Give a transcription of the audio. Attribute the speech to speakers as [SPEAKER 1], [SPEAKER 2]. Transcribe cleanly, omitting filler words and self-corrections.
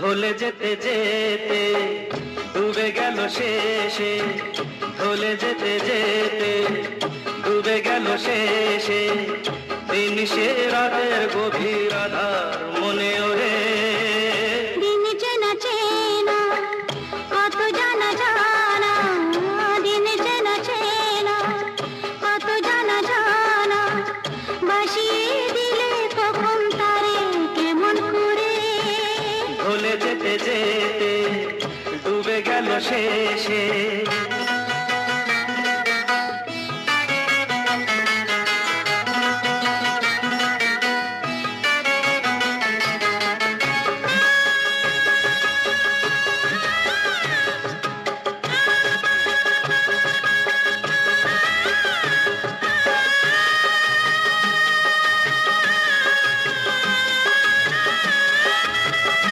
[SPEAKER 1] ঢলে যেতে যেতে ডুবে গেল শেষে, ঢলে যেতে যেতে ডুবে গেল শেষে, দিন সে রাতের গভীর আধার মনে ওরে।
[SPEAKER 2] দিন চেনা চেনা কত জানা জানা, দিন চেনা চেনা কত জানা জানা, বাসিয়ে দিলে কখন তারে কেমন করে।
[SPEAKER 1] ঢলে যেতে যেতে ডুবে গেল শেষে।